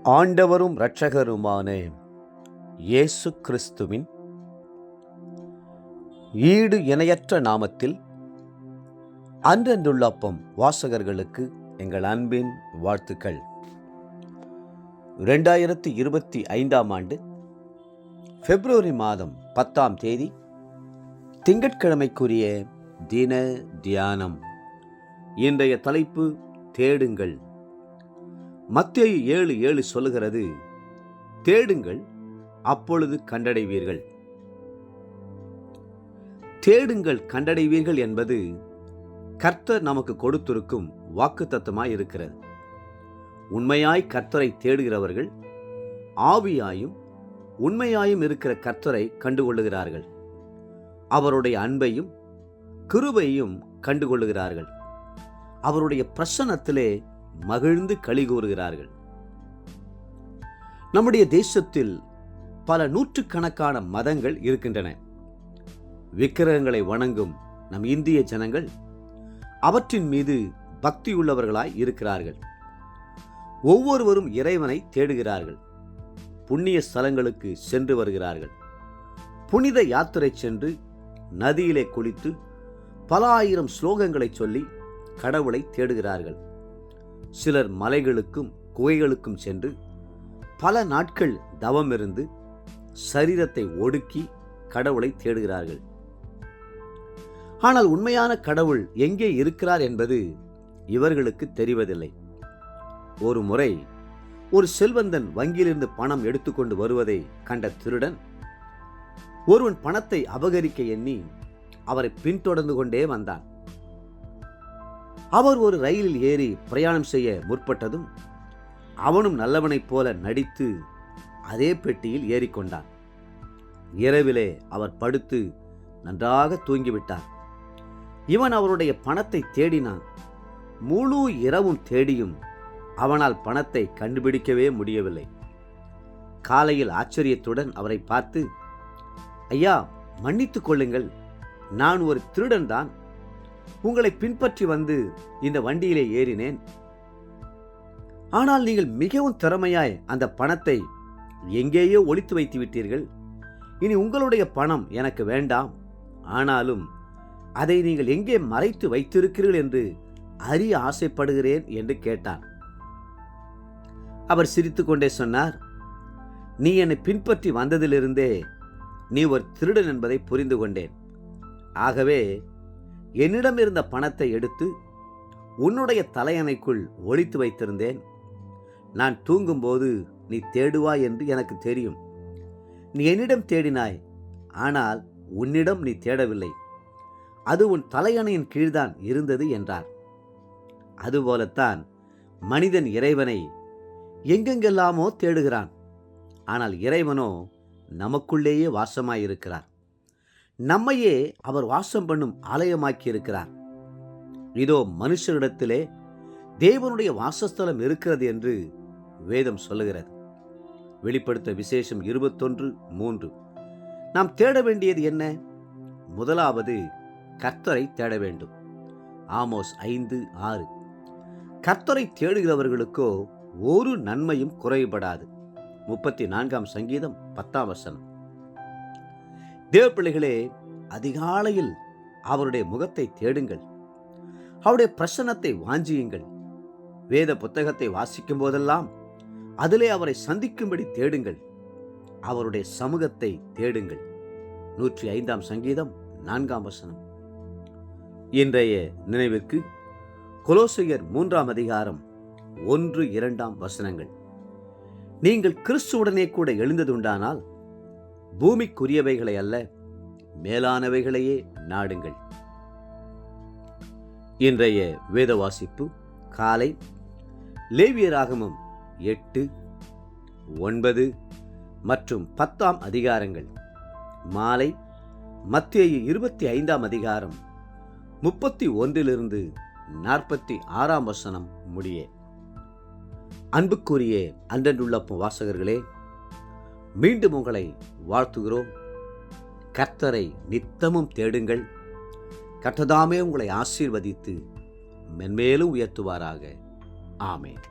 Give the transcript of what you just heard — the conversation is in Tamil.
ஆண்டவரும் இரட்சகருமான இயேசு கிறிஸ்துவின் ஈடு இணையற்ற நாமத்தில் அன்றன்றுள்ள அப்பம் வாசகர்களுக்கு எங்கள் அன்பின் வாழ்த்துக்கள். 2025 ஆண்டு பிப்ரவரி மாதம் 10ஆம் தேதி திங்கட்கிழமைக்குரிய தின தியானம். இன்றைய தலைப்பு தேடுங்கள். மத்தேயு 7:7 சொல்லுகிறது, தேடுங்கள் அப்பொழுது கண்டடைவீர்கள். தேடுங்கள் கண்டடைவீர்கள் என்பது கர்த்தர் நமக்கு கொடுத்திருக்கும் வாக்குத்தத்தமாய் இருக்கிறது. உண்மையாய் கர்த்தரை தேடுகிறவர்கள் ஆவியாயும் உண்மையாயும் இருக்கிற கர்த்தரை கண்டுகொள்ளுகிறார்கள். அவருடைய அன்பையும் கிருபையும் கண்டுகொள்ளுகிறார்கள். அவருடைய பிரசன்னத்திலே மகிழ்ந்து களி கூறுகிறார்கள். நம்முடைய தேசத்தில் பல நூற்றுக்கணக்கான மதங்கள் இருக்கின்றன. விக்கிரகங்களை வணங்கும் நம் இந்திய ஜனங்கள் அவற்றின் மீது பக்தியுள்ளவர்களாய் இருக்கிறார்கள். ஒவ்வொருவரும் இறைவனை தேடுகிறார்கள். புண்ணிய ஸ்தலங்களுக்கு சென்று வருகிறார்கள். புனித யாத்திரை சென்று நதியிலே குளித்து பல ஆயிரம் ஸ்லோகங்களை சொல்லி கடவுளை தேடுகிறார்கள். சிலர் மலைகளுக்கும் குகைகளுக்கும் சென்று பல நாட்கள் தவம் இருந்து சரீரத்தை ஒடுக்கி கடவுளை தேடுகிறார்கள். ஆனால் உண்மையான கடவுள் எங்கே இருக்கிறார் என்பது இவர்களுக்கு தெரிவதில்லை. ஒரு முறை ஒரு செல்வந்தன் வங்கியிலிருந்து பணம் எடுத்துக்கொண்டு வருவதை கண்ட திருடன் ஒருவன் பணத்தை அபகரிக்க எண்ணி அவரை பின்தொடர்ந்து கொண்டே வந்தான். அவர் ஒரு ரயிலில் ஏறி பிரயாணம் செய்ய முற்பட்டதும் அவனும் நல்லவனைப் போல நடித்து அதே பெட்டியில் ஏறிக்கொண்டான். இரவிலே அவர் படுத்து நன்றாக தூங்கிவிட்டார். இவன் அவருடைய பணத்தை தேடினான். முழு இரவும் தேடியும் அவனால் பணத்தை கண்டுபிடிக்கவே முடியவில்லை. காலையில் ஆச்சரியத்துடன் அவரை பார்த்து, ஐயா, மன்னித்துக் கொள்ளுங்கள், நான் ஒரு திருடன் தான். உங்களை பின்பற்றி வந்து இந்த வண்டியிலே ஏறினேன். ஆனால் நீங்கள் மிகவும் திறமையாய் அந்த பணத்தை எங்கேயோ ஒளித்து வைத்து விட்டீர்கள். இனி உங்களுடைய பணம் எனக்கு வேண்டாம். ஆனாலும் அதை நீங்கள் எங்கே மறைத்து வைத்திருக்கிறீர்கள் என்று அறிய ஆசைப்படுகிறேன் என்று கேட்டான். அவர் சிரித்துக்கொண்டே சொன்னார், நீ என்னை பின்பற்றி வந்ததிலிருந்தே நீ ஒரு திருடன் என்பதை புரிந்து கொண்டேன். ஆகவே என்னிடம் இருந்த பணத்தை எடுத்து உன்னுடைய தலையணைக்குள் ஒளித்து வைத்திருந்தேன். நான் தூங்கும்போது நீ தேடுவாய் என்று எனக்கு தெரியும். நீ என்னிடம் தேடினாய், ஆனால் உன்னிடம் நீ தேடவில்லை. அது உன் தலையணையின் கீழ்தான் இருந்தது என்றார். அதுபோலத்தான் மனிதன் இறைவனை எங்கெங்கெல்லாமோ தேடுகிறான். ஆனால் இறைவனோ நமக்குள்ளேயே வாசமாயிருக்கிறார். நம்மையே அவர் வாசம் பண்ணும் ஆலயமாக்கி இருக்கிறார். இதோ மனுஷரிடத்திலே தேவனுடைய வாசஸ்தலம் இருக்கிறது என்று வேதம் சொல்லுகிறது. வெளிப்படுத்த விசேஷம் 21:3. நாம் தேட வேண்டியது என்ன? முதலாவது, கர்த்தரை தேட வேண்டும். ஆமோஸ் 5:6. கர்த்தரை தேடுகிறவர்களுக்கோ ஒரு நன்மையும் குறைபடாது. 34ஆம் சங்கீதம் 10ஆம் வசனம். தேவ பிள்ளைகளே, அதிகாலையில் அவருடைய முகத்தை தேடுங்கள். அவருடைய பிரசன்னத்தை வாஞ்சியுங்கள். வேத புத்தகத்தை வாசிக்கும் போதெல்லாம் அதிலே அவரை சந்திக்கும்படி தேடுங்கள். அவருடைய சமூகத்தை தேடுங்கள். 105ஆம் சங்கீதம் 4ஆம் வசனம். இன்றைய நினைவிற்கு கொலோசையர் 3ஆம் அதிகாரம் 1-2ஆம் வசனங்கள். நீங்கள் கிறிஸ்துவுடனே கூட எழுந்ததுண்டானால் பூமிக்குரியவைகளை அல்ல, மேலானவைகளையே நாடுங்கள். இன்றைய வேத வாசிப்பு காலை லேவியராகமம் 8, 9 மற்றும் 10ஆம் அதிகாரங்கள். மாலை மத்தேயு 25ஆம் அதிகாரம் 31 46ஆம் வசனம் முடிய. அன்புக்குரிய அன்றன்றுள்ள வாசகர்களே, மீண்டும் உங்களை வாழ்த்துகிறோம். கர்த்தரை நித்தமும் தேடுங்கள். கர்த்ததாமே உங்களை ஆசீர்வதித்து மென்மேலும் உயர்த்துவாராக. ஆமென்.